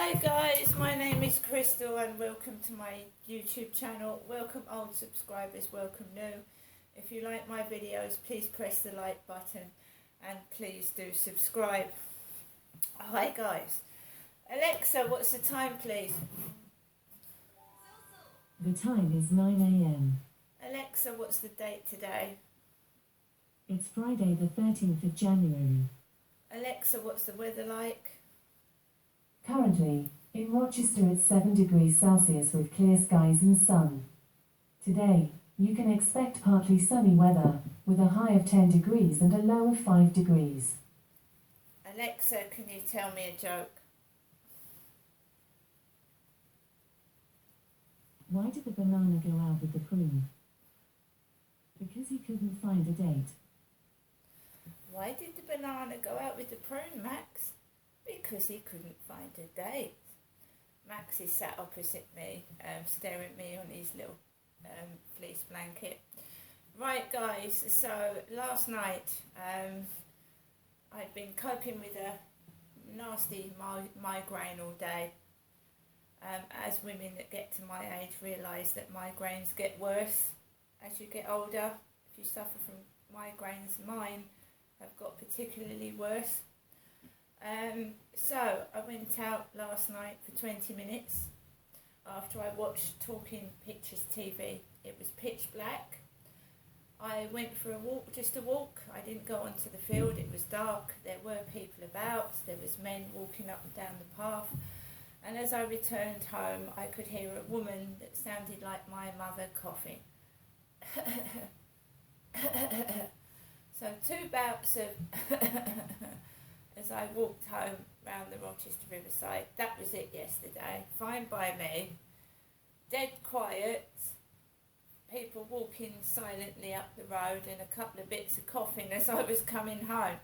Hi guys, my name is Crystal and welcome to my YouTube channel. Welcome old subscribers, welcome new. If you like my videos, please press the like button and please do subscribe. Hi guys. Alexa, what's the time please? The time is 9 a.m. Alexa, what's the date today? It's Friday the 13th of January. Alexa, what's the weather like? Currently, in Rochester it's 7 degrees Celsius with clear skies and sun. Today, you can expect partly sunny weather, with a high of 10 degrees and a low of 5 degrees. Alexa, can you tell me a joke? Why did the banana go out with the prune? Because he couldn't find a date. Why did the banana go out with the prune, Max? Because he couldn't find a date. Max is sat opposite me, staring at me on his little fleece blanket. Right guys, so last night I'd been coping with a nasty migraine all day. As women that get to my age realise that migraines get worse as you get older. If you suffer from migraines, mine have got particularly worse. So I went out last night for 20 minutes after I watched Talking Pictures TV. It was pitch black. I went for a walk, just a walk. I didn't go onto the field, it was dark. There were people about, there was men walking up and down the path. And as I returned home, I could hear a woman that sounded like my mother coughing. So 2 bouts of as I walked home round the Rochester Riverside. That was it yesterday. Fine by me. Dead quiet. People walking silently up the road and a couple of bits of coughing as I was coming home.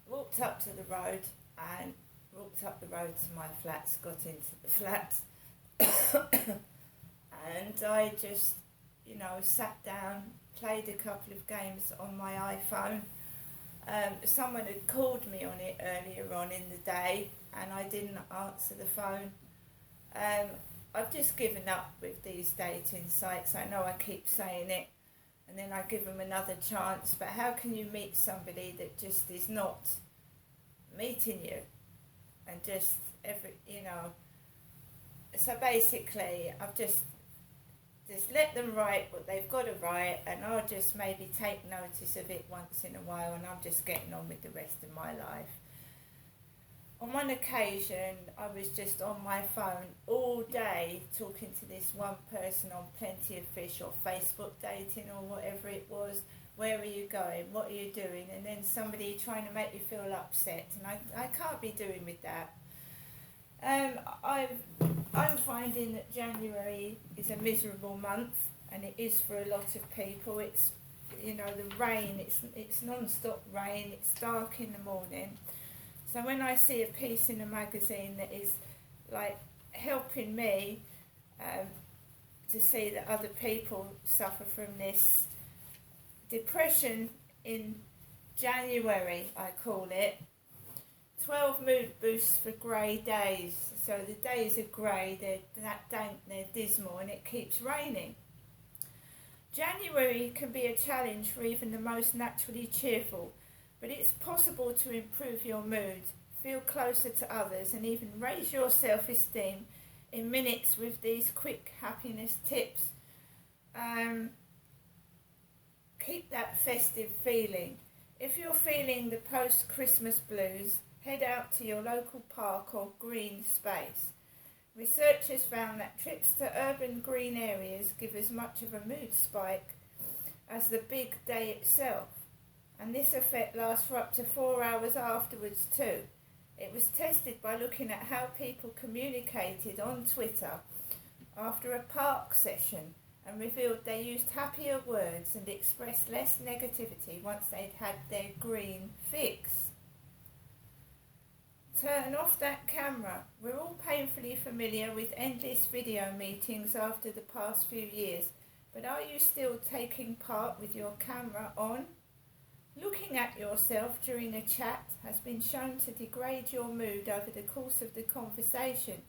Walked up to the road and walked up the road to my flats, got into the flats. And I just, sat down, played a couple of games on my iPhone. Someone had called me on it earlier on in the day and I didn't answer the phone. I've just given up with these dating sites. I know I keep saying it and then I give them another chance, but how can you meet somebody that just is not meeting you and just so basically I've just let them write what they've got to write and I'll just maybe take notice of it once in a while and I'm just getting on with the rest of my life. On one occasion I was just on my phone all day talking to this one person on Plenty of Fish or Facebook dating or whatever it was. Where are you going? What are you doing? And then somebody trying to make you feel upset and I can't be doing with that. I'm finding that January is a miserable month and it is for a lot of people. It's, the rain, it's non-stop rain, it's dark in the morning. So when I see a piece in a magazine that is like helping me to see that other people suffer from this depression in January, I call it, 12 mood boosts for grey days. So the days are grey, they're that dank, they're dismal and it keeps raining. January can be a challenge for even the most naturally cheerful, but it's possible to improve your mood, feel closer to others and even raise your self-esteem in minutes with these quick happiness tips. Keep that festive feeling. If you're feeling the post-Christmas blues, head out to your local park or green space. Researchers found that trips to urban green areas give as much of a mood spike as the big day itself. And this effect lasts for up to 4 hours afterwards too. It was tested by looking at how people communicated on Twitter after a park session and revealed they used happier words and expressed less negativity once they'd had their green fix. Turn off that camera. We're all painfully familiar with endless video meetings after the past few years, but are you still taking part with your camera on? Looking at yourself during a chat has been shown to degrade your mood over the course of the conversation,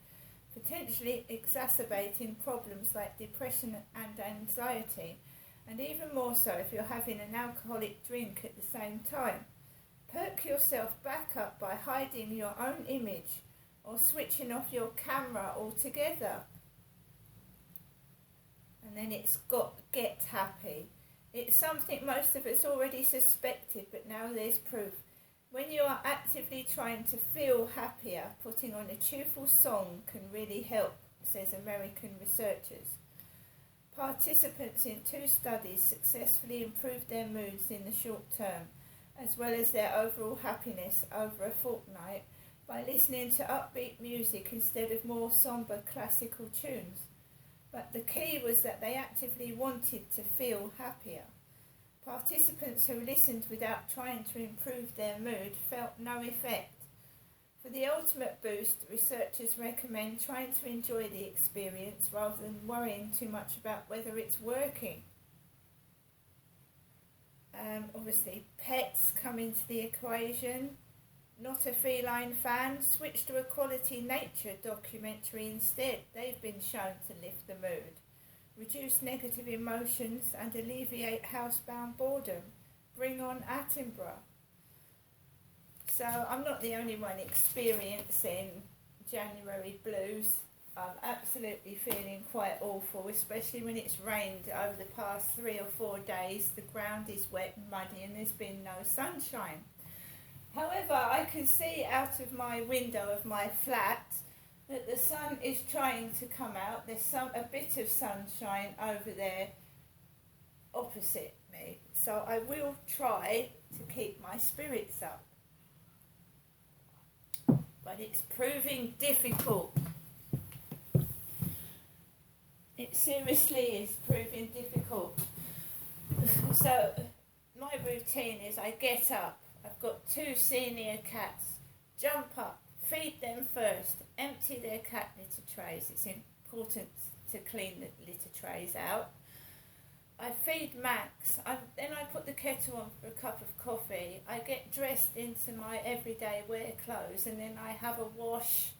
potentially exacerbating problems like depression and anxiety, and even more so if you're having an alcoholic drink at the same time. Perk yourself back up by hiding your own image or switching off your camera altogether. And then it's got get happy. It's something most of us already suspected, but now there's proof. When you are actively trying to feel happier, putting on a cheerful song can really help, says American researchers. Participants in 2 studies successfully improved their moods in the short term, as well as their overall happiness over a fortnight, by listening to upbeat music instead of more somber classical tunes. But the key was that they actively wanted to feel happier. Participants who listened without trying to improve their mood felt no effect. For the ultimate boost, researchers recommend trying to enjoy the experience rather than worrying too much about whether it's working. Obviously, pets come into the equation. Not a feline fan? Switch to a quality nature documentary instead. They've been shown to lift the mood, reduce negative emotions and alleviate housebound boredom. Bring on Attenborough. So I'm not the only one experiencing January blues. I'm absolutely feeling quite awful, especially when it's rained over the past 3 or 4 days. The ground is wet and muddy and there's been no sunshine. However, I can see out of my window of my flat that the sun is trying to come out. There's a bit of sunshine over there opposite me. So I will try to keep my spirits up. But it's proving difficult. It seriously is proving difficult. So my routine is I get up. I've got 2 senior cats. Jump up, feed them first, empty their cat litter trays. It's important to clean the litter trays out. I feed Max. Then I put the kettle on for a cup of coffee. I get dressed into my everyday wear clothes, and then I have a wash.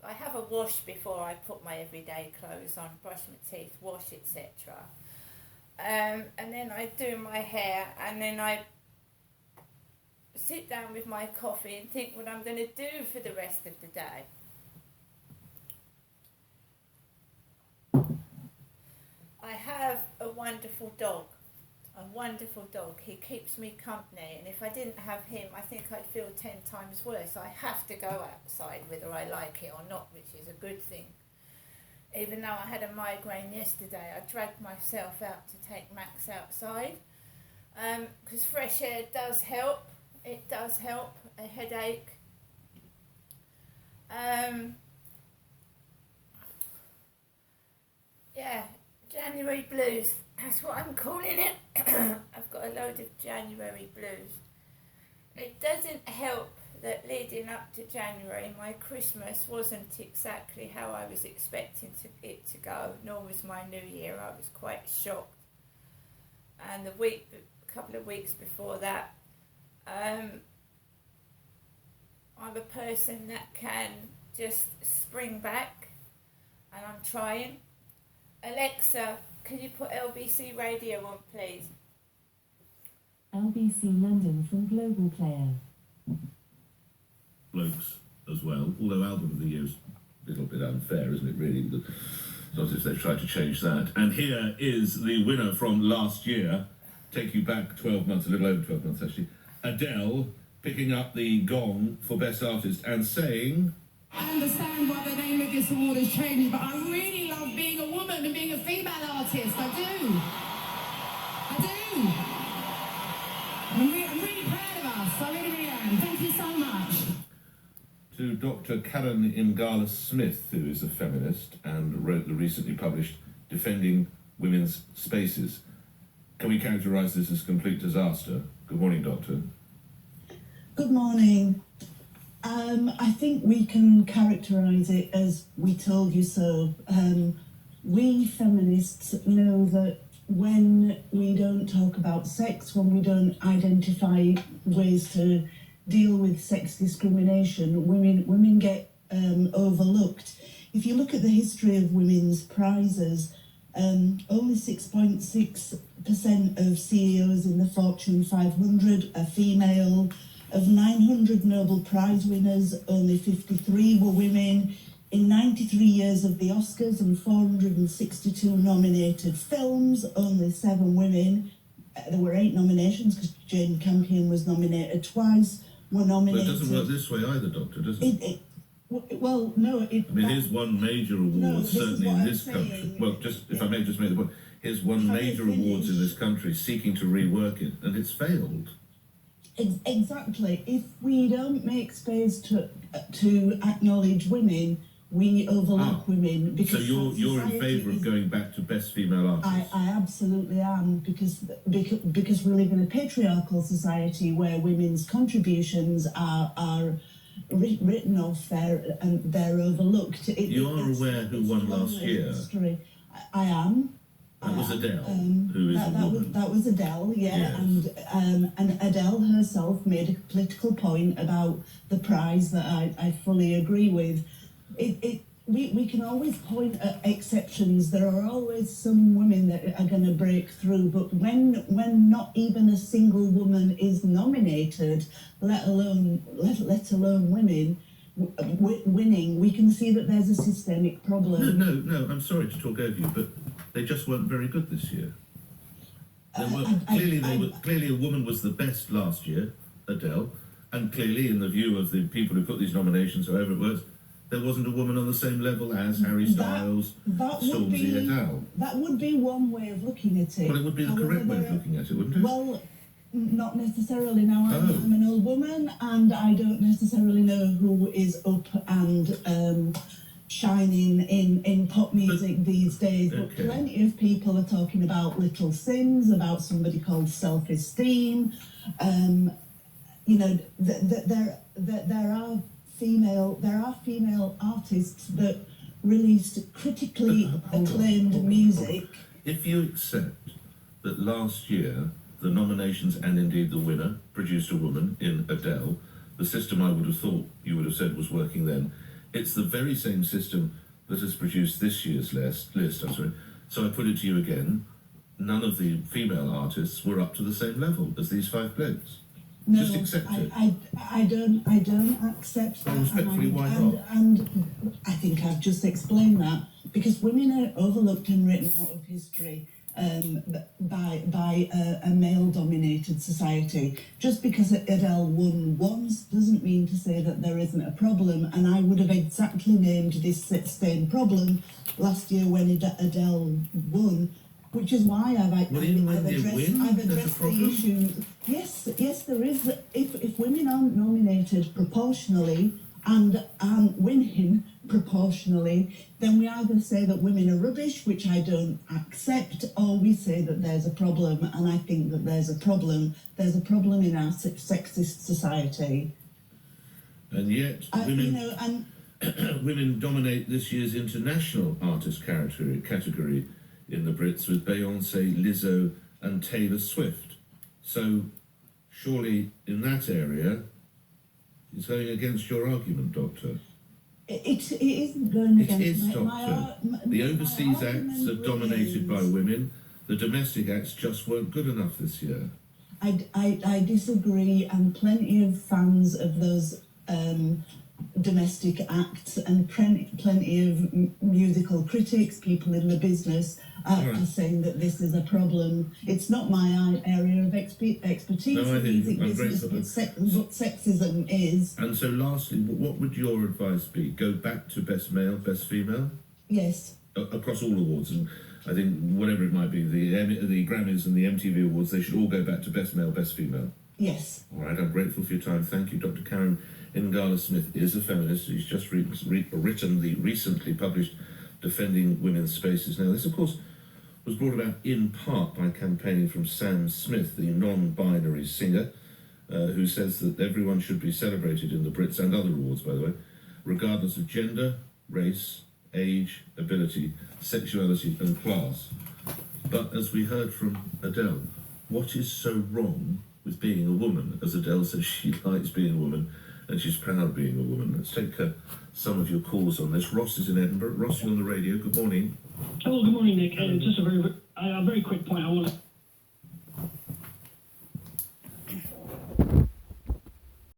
I have a wash before I put my everyday clothes on, brush my teeth, wash, etc. And then I do my hair, and then I sit down with my coffee and think what I'm going to do for the rest of the day. I have a wonderful dog. He keeps me company, and if I didn't have him, I think I'd feel 10 times worse. I have to go outside whether I like it or not, which is a good thing. Even though I had a migraine yesterday, I dragged myself out to take Max outside, because fresh air does help. It does help a headache. January blues. That's what I'm calling it. I've got a load of January blues. It doesn't help that leading up to January, my Christmas wasn't exactly how I was expecting it to go, nor was my New Year. I was quite shocked. And a couple of weeks before that, I'm a person that can just spring back, and I'm trying. Alexa, can you put LBC radio on, please? LBC London from Global Player. Blokes as well, although album of the year is a little bit unfair, isn't it, really? It's not as if they've tried to change that. And here is the winner from last year. Take you back 12 months, a little over 12 months actually. Adele picking up the gong for Best Artist and saying, I understand why the name of this award has changed, but I really love being a woman and being a female artist. I do. I'm really proud of us. I really am. Thank you so much. To Dr. Karen Imgala Smith, who is a feminist and wrote the recently published Defending Women's Spaces. Can we characterise this as a complete disaster? Good morning, Doctor. Good morning. I think we can characterise it as we told you so. We feminists know that when we don't talk about sex, when we don't identify ways to deal with sex discrimination, women get overlooked. If you look at the history of women's prizes, only 6.6% of CEOs in the Fortune 500 are female. Of 900 Nobel Prize winners, only 53 were women. In 93 years of the Oscars and 462 nominated films, only 7 women. There were 8 nominations because Jane Campion was nominated twice. Were But nominated. it doesn't work this way either, Doctor, does it? Well, no. I mean, here's one major award, No, this is certainly what in I'm this country. saying. Well, just if I may just make the point, here's one Can I major awards in finish? this country seeking to rework it, and it's failed. Exactly. If we don't make space to acknowledge women, we overlook women. So Because you're in society favour of is- going back to best female artist? I absolutely am, because we live in a patriarchal society where women's contributions are written off there and they're overlooked. You are aware who won last year? History. I am. That was Adele, who is a woman. That was Adele, yeah, Yes. and Adele herself made a political point about the prize that I fully agree with. We can always point at exceptions. There are always some women that are going to break through, but when not even a single woman is nominated, let alone women winning, we can see that there's a systemic problem. No, I'm sorry to talk over you, but they just weren't very good this year. Clearly a woman was the best last year, Adele, and clearly in the view of the people who put these nominations, however it works, there wasn't a woman on the same level as Harry Styles, Stormzy et al. That would be one way of looking at it. Well, it would be the However, correct way of looking at it, wouldn't it? Well, not necessarily. Now, Oh. I'm an old woman, and I don't necessarily know who is up and shining in pop music these days. But Okay. plenty of people are talking about Little Sims, about somebody called Self-Esteem. You know, there are female artists that released critically But, hold on, acclaimed hold on. music. If you accept that last year the nominations and indeed the winner produced a woman in Adele, the system I would have thought you would have said was working then, it's the very same system that has produced this year's list. I'm sorry. So I put it to you again, none of the female artists were up to the same level as these 5 blokes. No, Just accept it. I don't accept that. Well, respectfully, why not? And I think I've just explained that because women are overlooked and written out of history by a male-dominated society. Just because Adele won once doesn't mean to say that there isn't a problem. And I would have exactly named this same problem last year when Adele won. Which is why I've addressed the issue. Yes, there is. If women aren't nominated proportionally and aren't winning proportionally, then we either say that women are rubbish, which I don't accept, or we say that there's a problem, and I think that there's a problem. There's a problem in our sexist society. And yet, women dominate this year's international artist category in the Brits with Beyoncé, Lizzo and Taylor Swift. So surely in that area it's going against your argument, Doctor. It isn't going It against is, my Doctor. The overseas acts are dominated by women. The domestic acts just weren't good enough this year. I disagree, and plenty of fans of those domestic acts and plenty of musical critics, people in the business, are saying that this is a problem. It's not my area of expertise. No, I in think music I'm business, grateful. but sexism is. And so lastly, what would your advice be? Go back to best male, best female? Yes. Across all awards, and I think whatever it might be, the Grammys and the MTV Awards, they should all go back to best male, best female. Yes. All right, I'm grateful for your time. Thank you. Dr. Karen Ingala-Smith is a feminist. She's just written the recently published Defending Women's Spaces. Now, this, of course, was brought about in part by campaigning from Sam Smith, the non-binary singer, who says that everyone should be celebrated in the Brits and other awards, by the way, regardless of gender, race, age, ability, sexuality and class. But as we heard from Adele, what is so wrong with being a woman? As Adele says, she likes being a woman and she's proud of being a woman. Let's take some of your calls on this. Ross is in Edinburgh. Ross, you're on the radio. Good morning. Hello, good morning, Nick. Just a very quick point. I want to